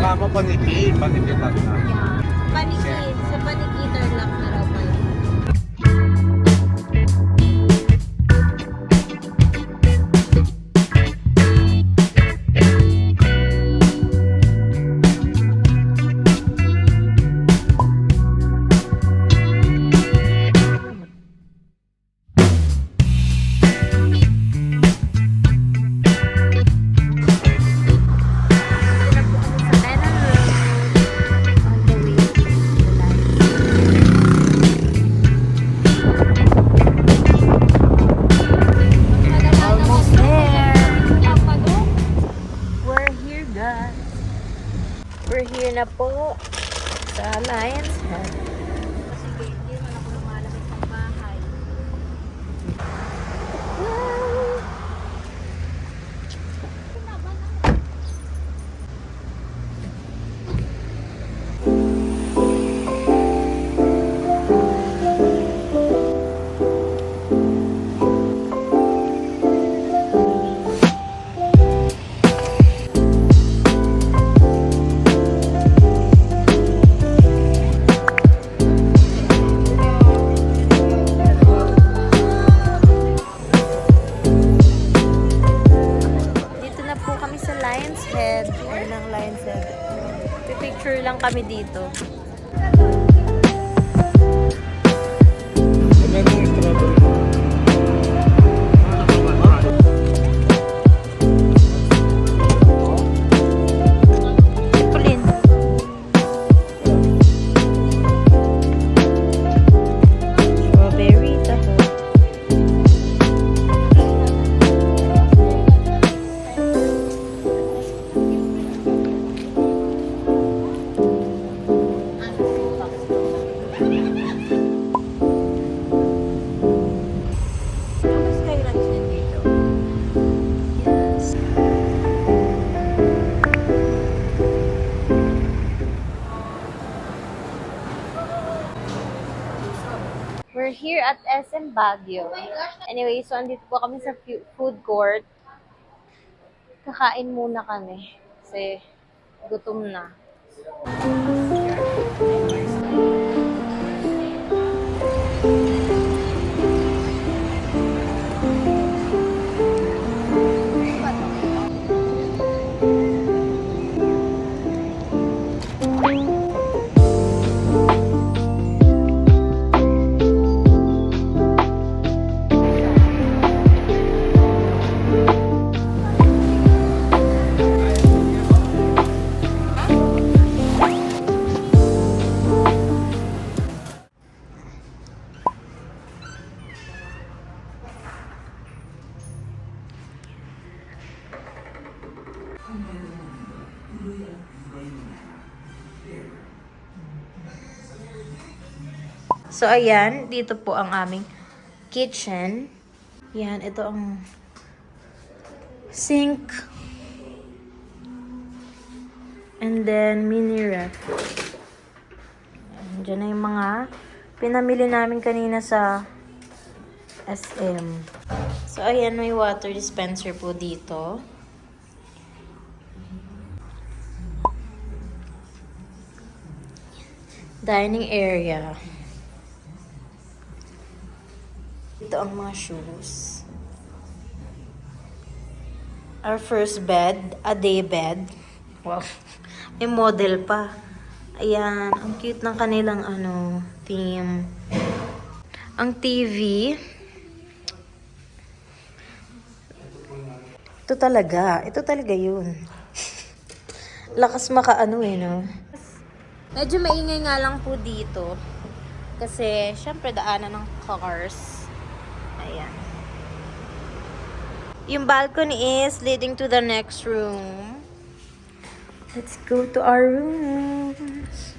Baka mo paniki lang na. Paniki, sa paniki Tarlac na raw pala. We're here na po sa Lion's Head. Sige, hindi naman ako lumalabas ng bahay. Lion's Head or ng Lion's Head. Pipicture lang kami dito. We're here at SM Baguio. Anyway, so andito po kami sa food court. Kakain muna kami kasi gutom na. So, ayan. Dito po ang aming kitchen. Yan. Ito ang sink. And then, mini ref. Diyan na yung mga pinamili namin kanina sa SM. So, ayan. May water dispenser po dito. Dining area. Ito ang mga shoes. Our first bed, a day bed. Wow. May model pa. Ayan, ang cute ng kanilang theme. Ang TV. Ito talaga yun. Lakas no? Medyo maingay nga lang po dito. Kasi, syempre, daanan ng cars. Ayan. Yung balcony is leading to the next room. Let's go to our rooms.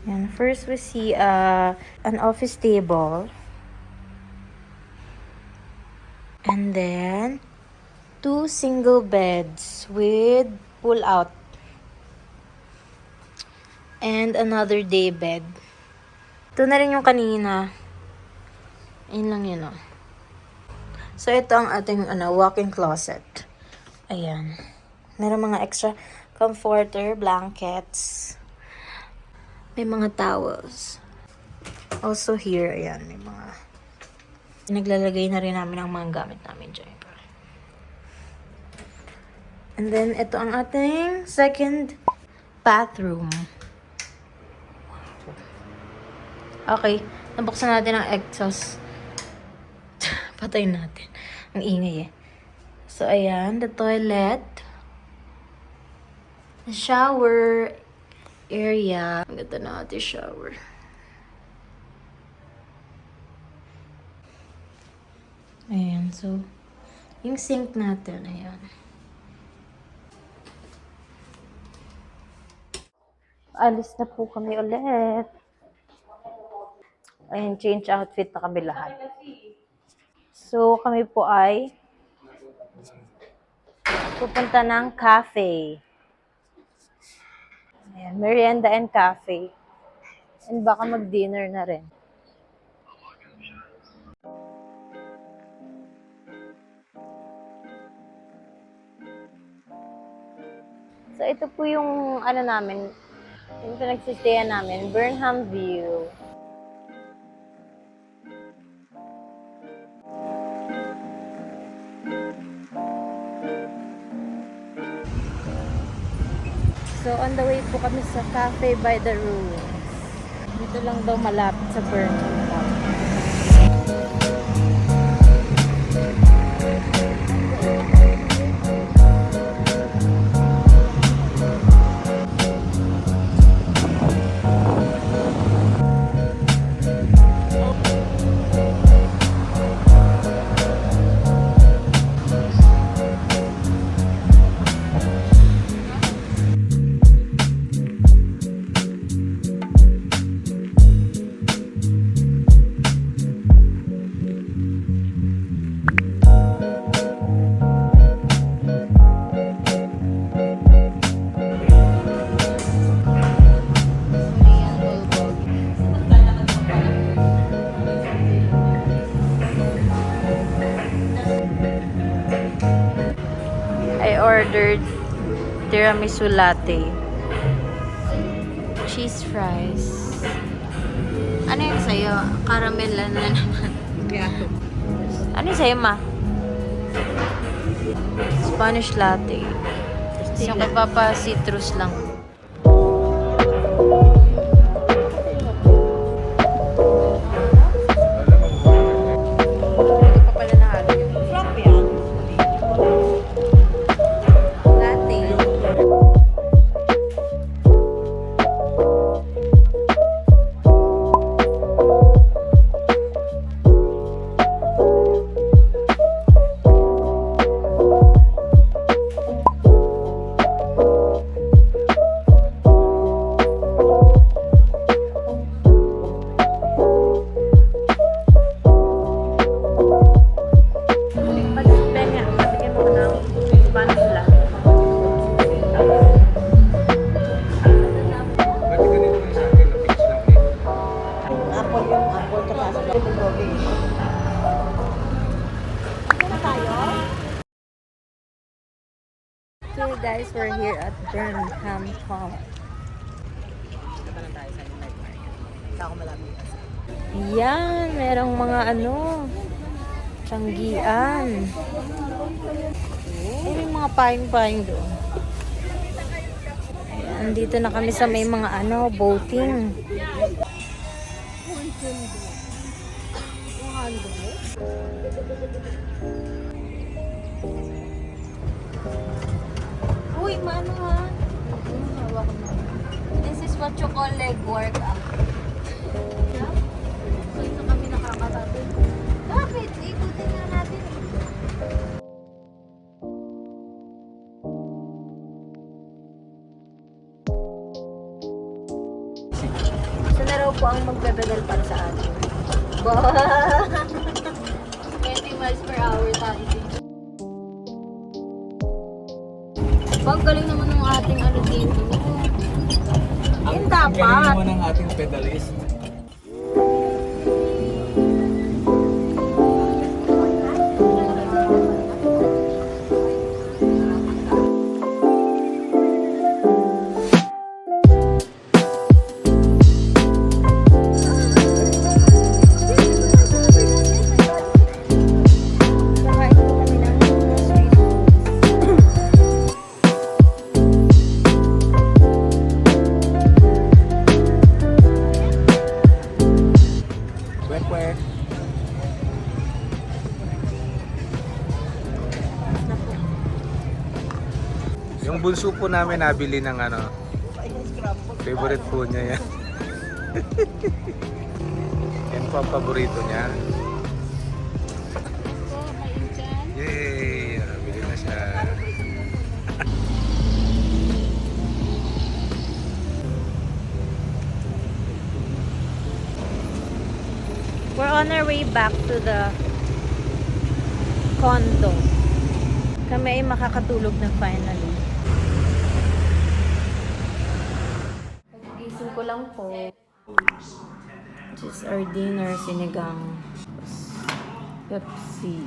And first we see an office table. And then, 2 single beds with pull out. And another day bed. Ito na rin yung kanina. Ayun lang yun, oh. So, ito ang ating walk-in closet. Ayan. Meron mga extra comforter, blankets. May mga towels. Also here, ayan, may mga... Naglalagay na rin namin ang mga gamit namin dyan. And then, ito ang ating second bathroom. Okay. Nabuksan natin ang exhaust. Patayin natin. Ang ingay eh. So, ayan. The toilet. The shower area. Ang ganda na ating shower. Ayan. So, yung sink natin. Ayan. Alis na po kami ulit. Ayan, change outfit na kami lahat. So, kami po ay pupunta ng cafe. Ayan, merienda and cafe. And baka mag-dinner na rin. So, ito po yung ano namin, yung pinagsistayan namin, Burnham View. So, on the way po kami sa Cafe by the Ruins. Dito lang daw malapit sa Burnham Park. I ordered tiramisu latte. Cheese fries. Ano yung sa'yo? Caramel ano na naman? Ano yung sa'yo, ma? Spanish latte. Yung kay Papa, citrus lang. Okay guys, we're here at Burnham Park. Yan, merong mga ano, tiyanggian. May mga paing-paing doon. Ayan, dito na kami sa may mga ano, boating. Uy, mano ha? Hawak mo. This is what you call leg workout. Dito kami nakakatabi. Bakit? Ikutin na natin. Isa na raw po ang magpepedal para sa atin. 20 miles per hour tayo. Ang galing naman ng ating ano dito. Yung dapat. Galing naman ng ating pedalist. Yung bunso po namin nabili ng ano, favorite po niya yan. Yan po ang paborito niya. Yay! Nabili na siya. We're on our way back to the condo. Kami ay makakatulog na finally. Pag-gising ko lang po. Just our dinner, sinigang, Pepsi.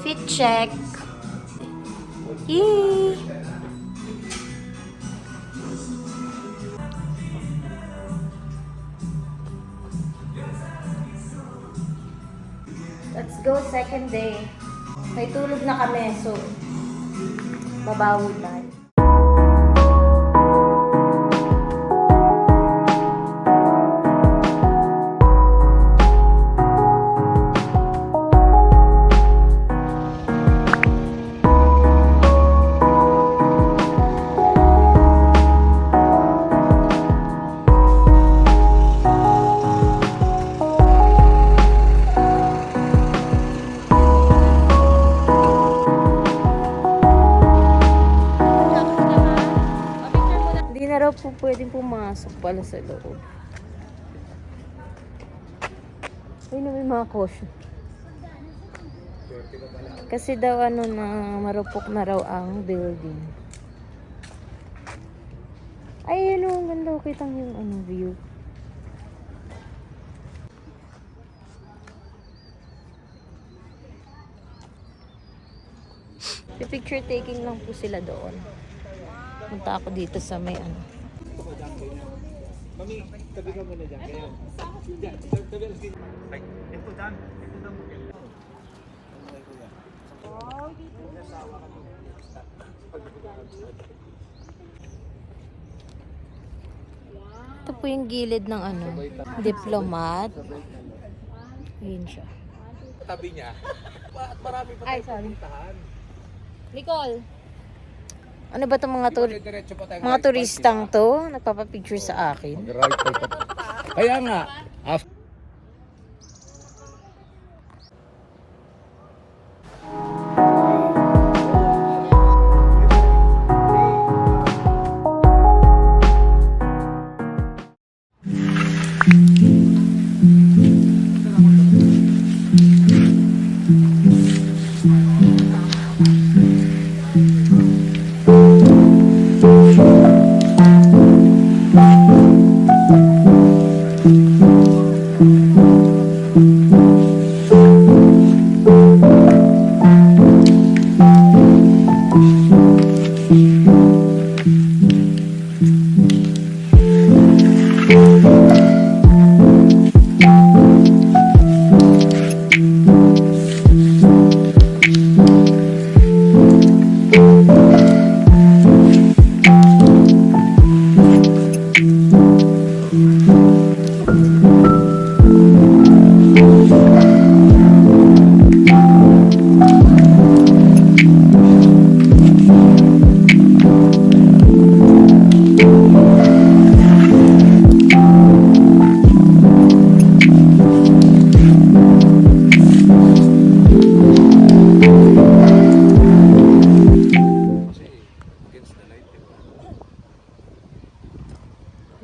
Fit check. Yay! Let's go, second day. May tulog na kami, so babawi tayo. Hindi na raw po pwedeng pumasok pala sa loob. Ay na, may mga caution. Kasi daw ano na marupok na raw ang building. Ay, ano, ang ganda. Kitang yung ano, view. Picture taking lang po sila doon. Punta ako dito sa may ano. Mami, tabi ka muna dyan. Kaya, ay, ito dan. Ito dan mo. Ito po yung gilid ng ano, Diplomat. Ayun siya. Tabi niya. At marami pa Ay, tayong sorry. pupuntahan. Nicole! Ano ba itong mga, Diretso pa tayong mga right turistang to? Nagpapapicture sa akin. Right side pa. Kaya nga, after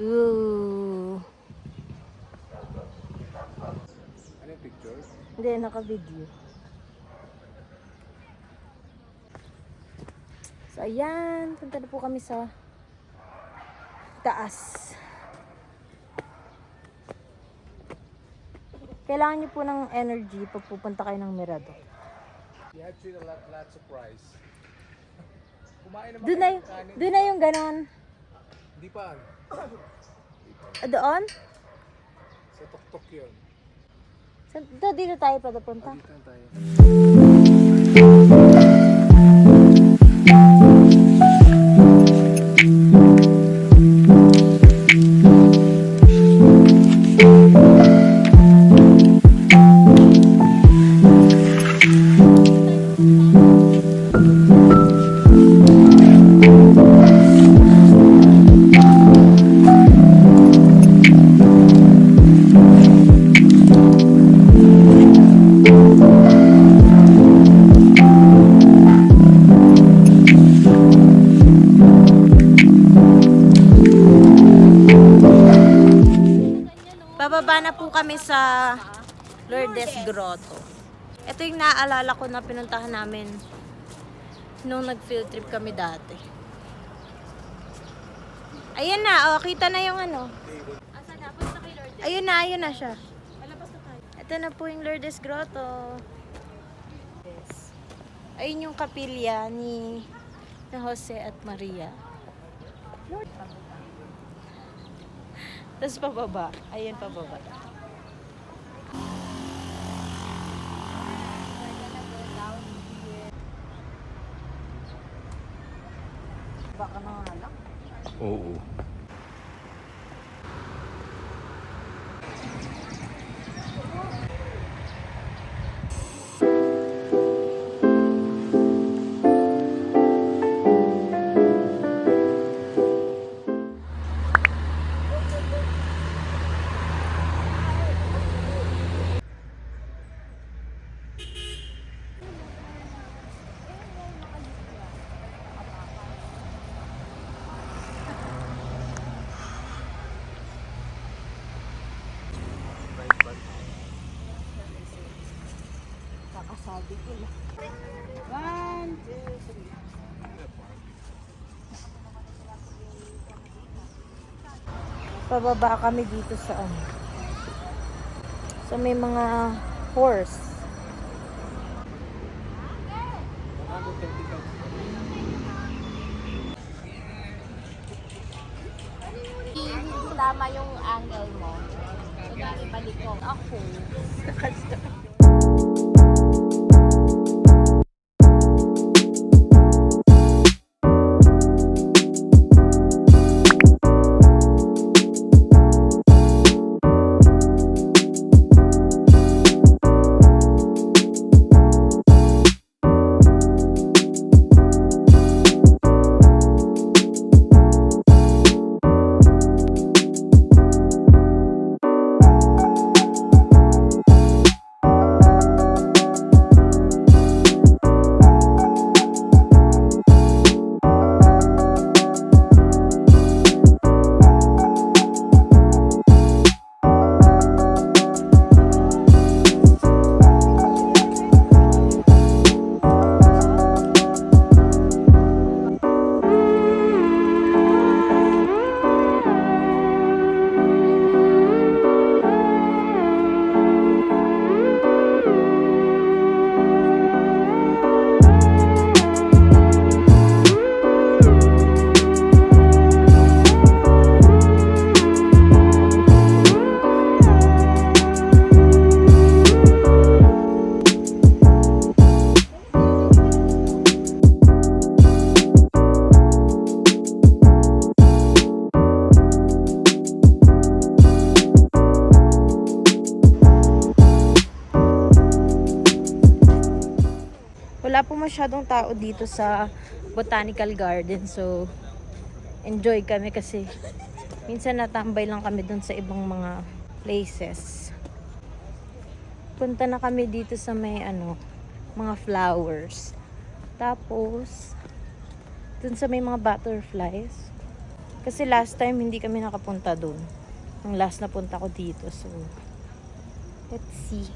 Ooh. ano yung picture? Hindi, naka-video. So, ayan. Punta na po kami sa taas. Kailangan niyo po ng energy pag pupunta kayo ng Mirador. You have to eat a lots of rice. Kumain naman Doon na, kayo ng kanin. doon na yung ganon. Hindi pa. Doon? Sa tuktok yun. Dito tayo padapunta. Dito na tayo. Bababa na po kami sa Lourdes Grotto. Ito yung naaalala ko na pinuntahan namin nung nag-field trip kami dati. Ayan na, oh, kita na yung ano. Ayun na siya. Ito na po yung Lourdes Grotto. Ayun yung kapilya ni Jose at Maria. Tapos pababa. Ayun pababa. Baka nangalak. Oo. Kakasabi ko lang. 1, 2, 3. Pababa kami dito sa ano. So may mga horse. Tama yung angle mo. Kaya ibalik ko. Ako. Wala po masyadong tao dito sa Botanical Garden. So, enjoy kami kasi minsan natambay lang kami dun sa ibang mga places. Punta na kami dito sa may ano, mga flowers. Tapos, dun sa may mga butterflies. Kasi last time hindi kami nakapunta dun. Ang last na punta ko dito. So, let's see.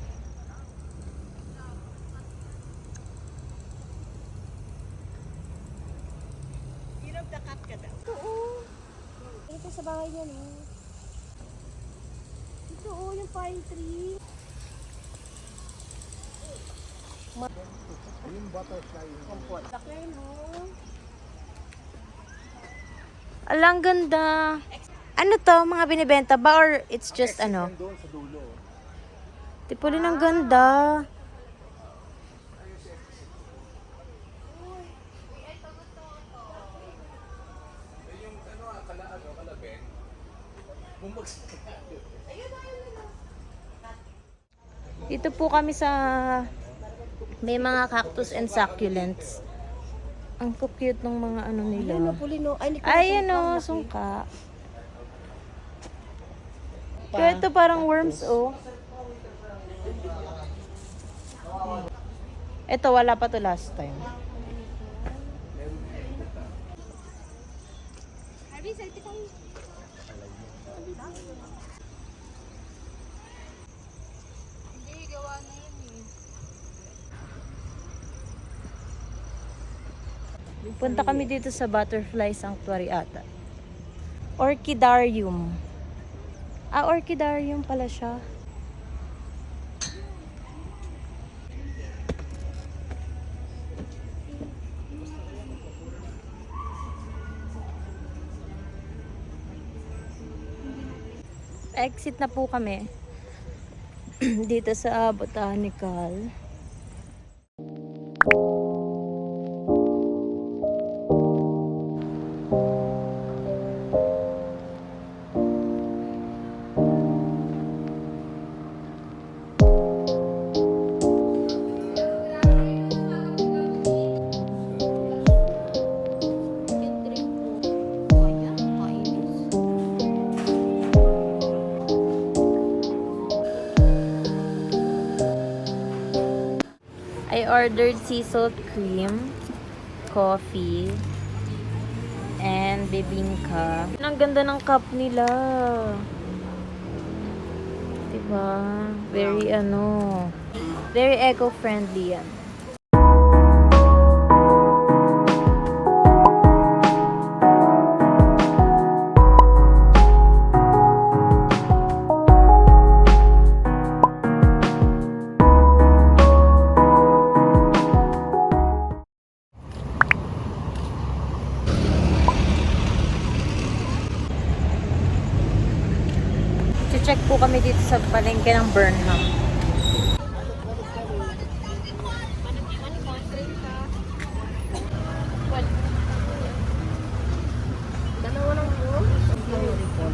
Ito sa bahay niya, no? Ito, oh, yung pine tree. Yung butterfly. Alang ganda. Ano to? Mga binibenta ba? Or it's just ano? Doon sa dulo. Tipulin ang ganda. Yung ano, kalaben. Bumagsak. Dito po kami sa may mga cactus and succulents. Ang cute ng mga ano nila. Ayan o, sungka. Kaya ito parang worms oh. Ito wala pa to last time. Punta kami dito sa Butterfly Sanctuary ata. Orchidarium. Ah, orchidarium pala siya. Exit na po kami dito sa botanical. I ordered sea salt cream, coffee, and bibingka. Ang ganda ng cup nila. Diba? Very very eco-friendly yan. Check po kami dito sa palengke ng Burnham. Dalawa lang po.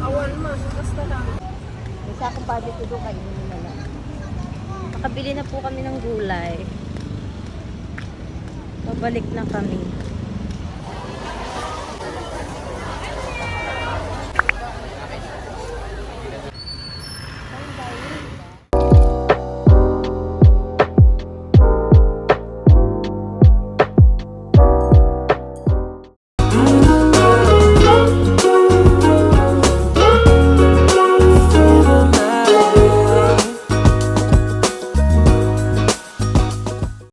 Awan mo, basta lang. Isa akong budget ko doon, kainin mo na lang. Nakabili na po kami ng gulay. Pabalik na kami.